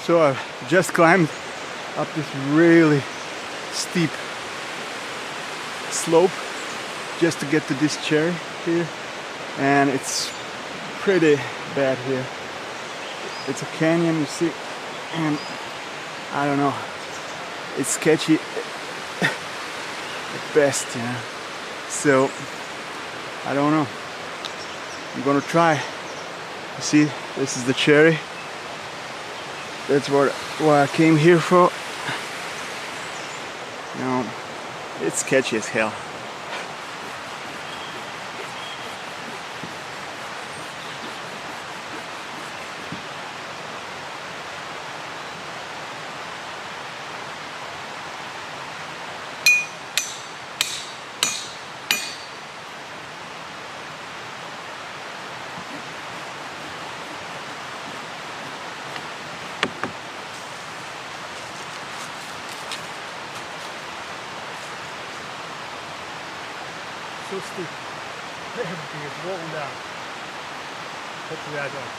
So I've just climbed up this really steep slope just to get to this cherry here, and it's pretty bad here. It's a canyon, you see, and I don't know, it's sketchy at best, you know. So I don't know, I'm gonna try. You see, this is the cherry. That's what I came here for. You know, it's sketchy as hell. So steep. Everything is rolling down. Hopefully I don't.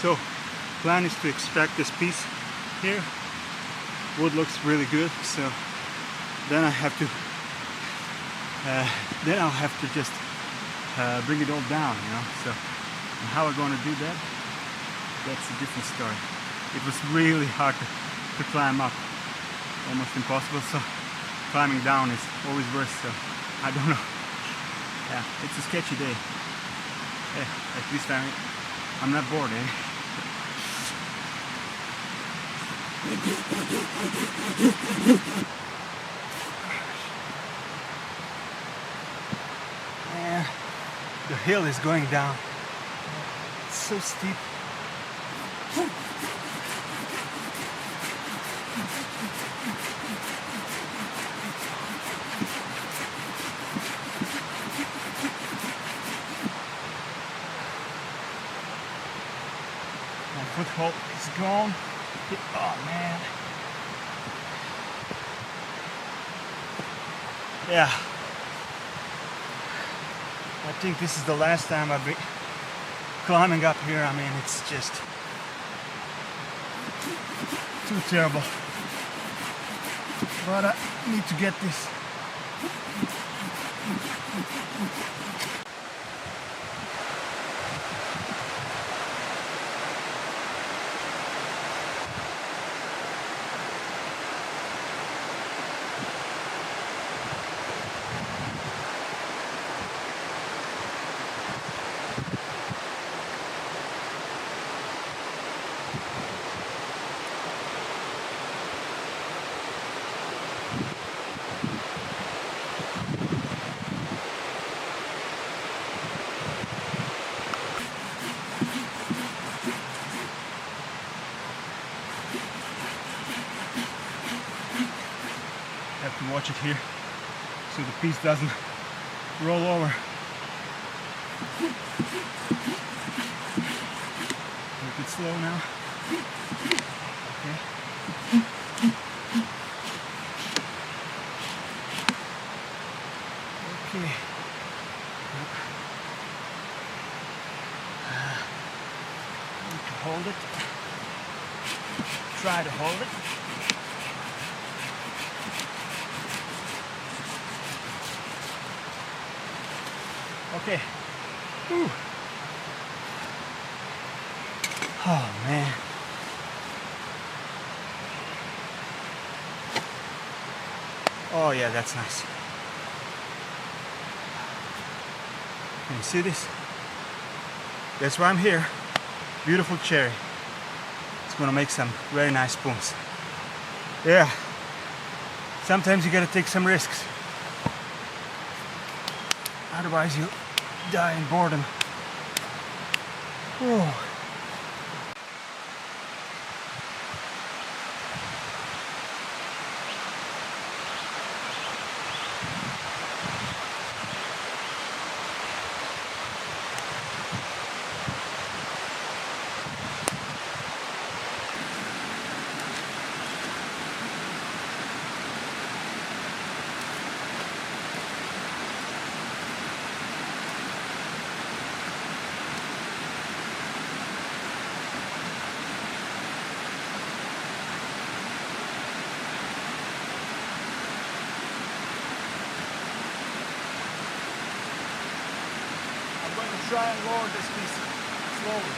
So, plan is to extract this piece here. Wood looks really good, so then I'll have to just bring it all down, you know. So, and how I'm going to do that? That's a different story. It was really hard to climb up, almost impossible. So, climbing down is always worse. So, I don't know. Yeah, it's a sketchy day. Hey, at least I'm not bored, eh? Yeah, the hill is going down. It's so steep. My foothold is gone. Oh man. Yeah. I think this is the last time I've been climbing up here. I mean, it's just too terrible. But I need to get this. Have to watch it here so the piece doesn't roll over. Make it slow now. Okay. Okay. Need to hold it. Try to hold it. Okay. Whew. Oh man. Oh yeah, that's nice. Can you see this? That's why I'm here. Beautiful cherry. It's gonna make some very nice spoons. Yeah. Sometimes you gotta take some risks. Otherwise you die in boredom. Oh. Try and lower this piece slowly.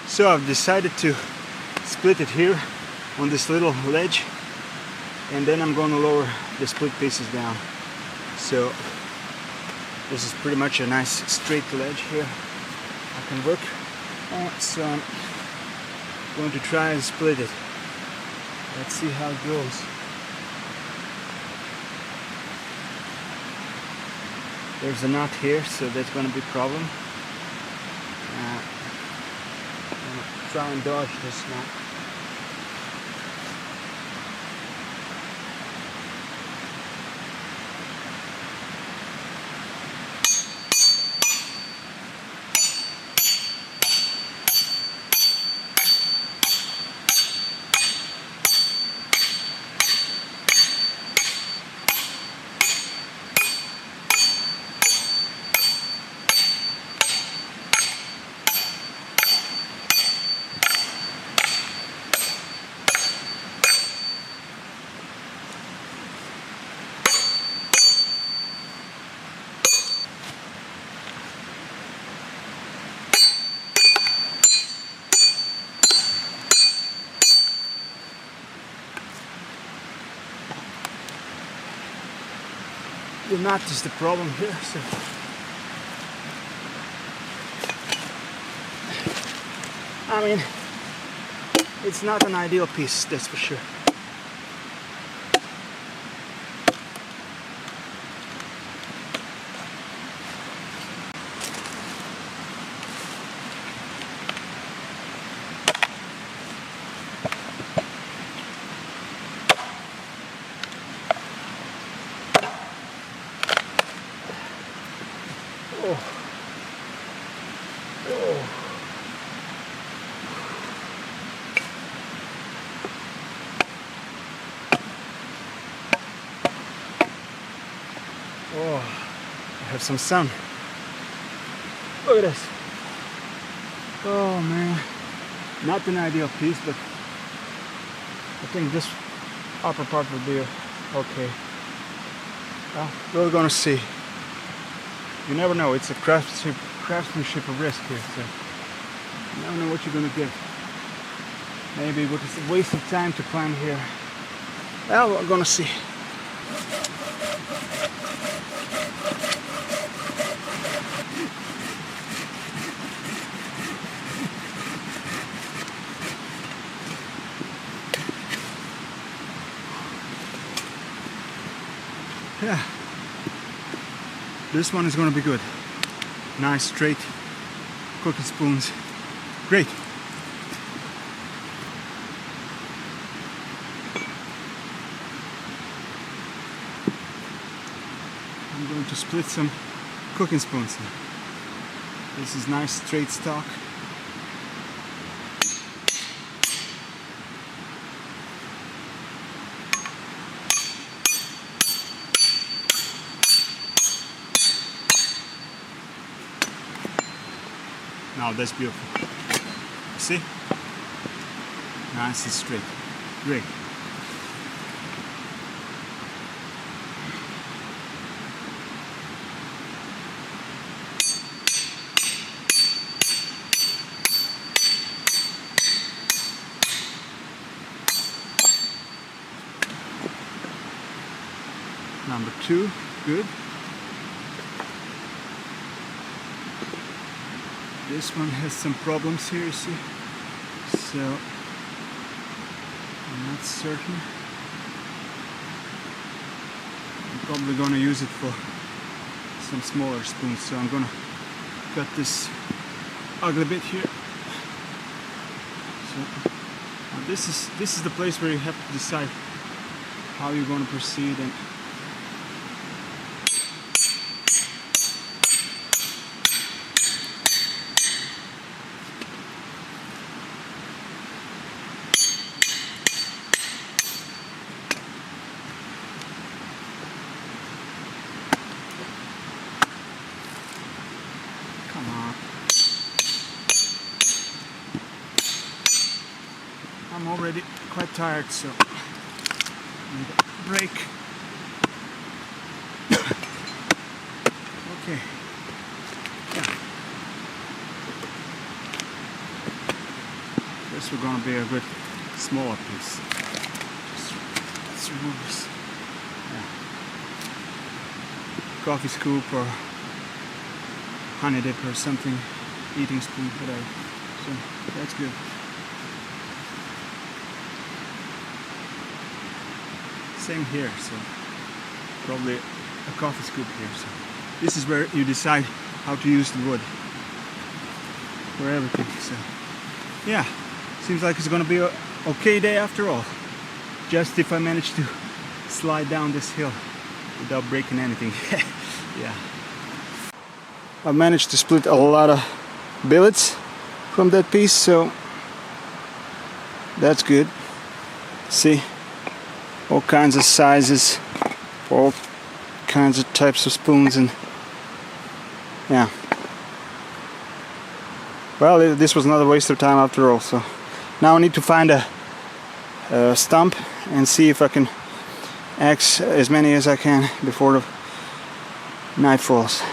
So I've decided to split it here on this little ledge, and then I'm going to lower the split pieces down. So this is pretty much a nice straight ledge here I can work on. So I'm going to try and split it. Let's see how it goes. There's a knot here, so that's going to be a problem. Try and dodge this knot. The knot is the problem here, so I mean, it's not an ideal piece, that's for sure. Oh, I have some sun. Look at this. Oh man, not an ideal piece, but I think this upper part will be okay. Well, we're gonna see. You never know. It's a craftsmanship of risk here, so you never know what you're gonna get. Maybe it's a waste of time to climb here. Well, we're gonna see. Yeah, this one is going to be good. Nice straight cooking spoons. Great. going to split some cooking spoons. This is nice straight stock. Now that's beautiful. See? Nice and straight. Great. Number 2, good. This one has some problems here, you see. So I'm not certain. I'm probably gonna use it for some smaller spoons. So I'm gonna cut this ugly bit here. So now this is the place where you have to decide how you're gonna proceed. And I'm already quite tired, so I need a break. Okay. Yeah. This is gonna be a good smaller piece. Just let's remove this. Yeah. Coffee scoop or honey dip or something, eating spoon, whatever. So that's good. Same here, so probably a coffee scoop here. So this is where you decide how to use the wood for everything. So yeah, seems like it's gonna be an okay day after all. Just if I manage to slide down this hill without breaking anything. Yeah. I managed to split a lot of billets from that piece, so that's good. See? All kinds of sizes, all kinds of types of spoons, and yeah. Well, this was not a waste of time after all. So now I need to find a stump and see if I can axe as many as I can before the night falls.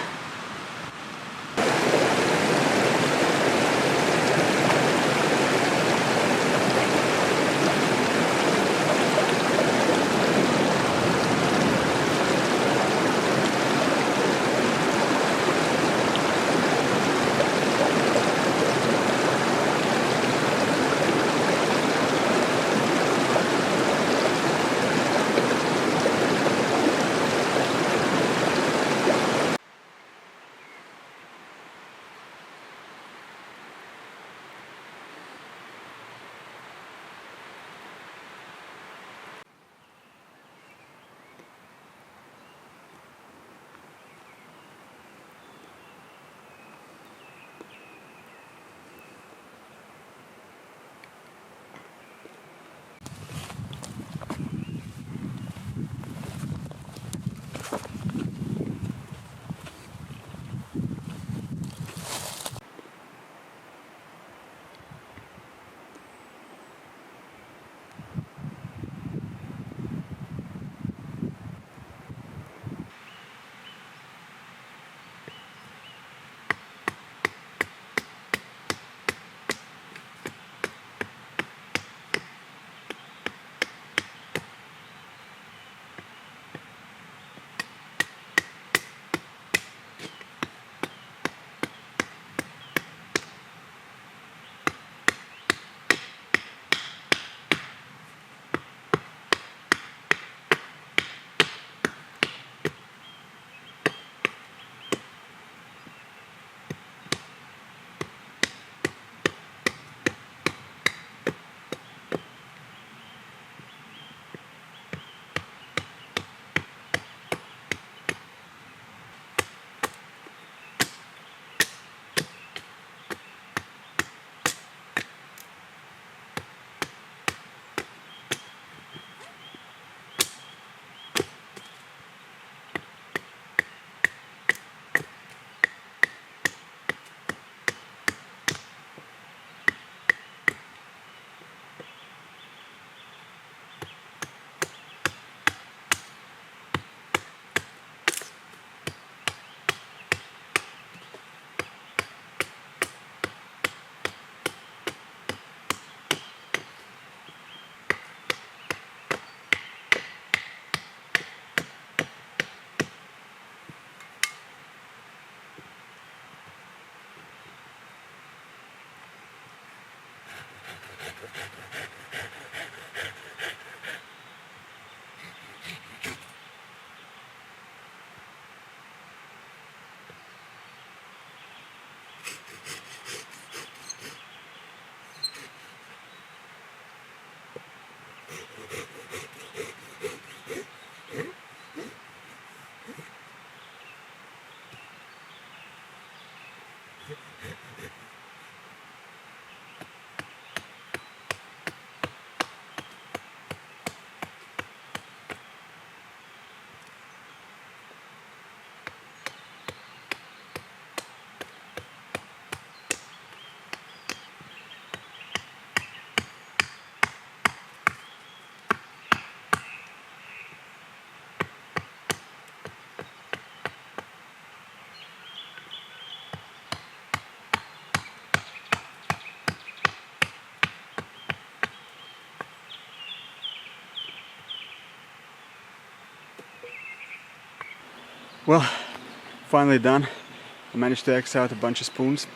Well, finally done. I managed to X out a bunch of spoons,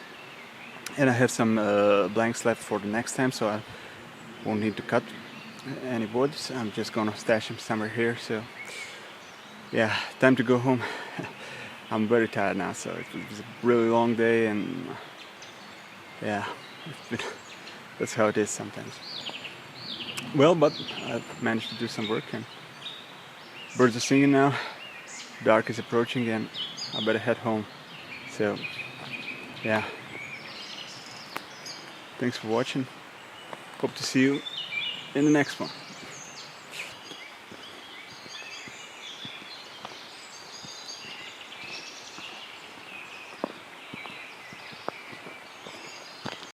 and I have some blanks left for the next time, so I won't need to cut any boards. I'm just gonna stash them somewhere here. So yeah, time to go home. I'm very tired now, so it was a really long day, and yeah, that's how it is sometimes. Well, but I've managed to do some work, and birds are singing now. Dark is approaching, and I better head home. So yeah, thanks for watching. Hope to see you in the next one.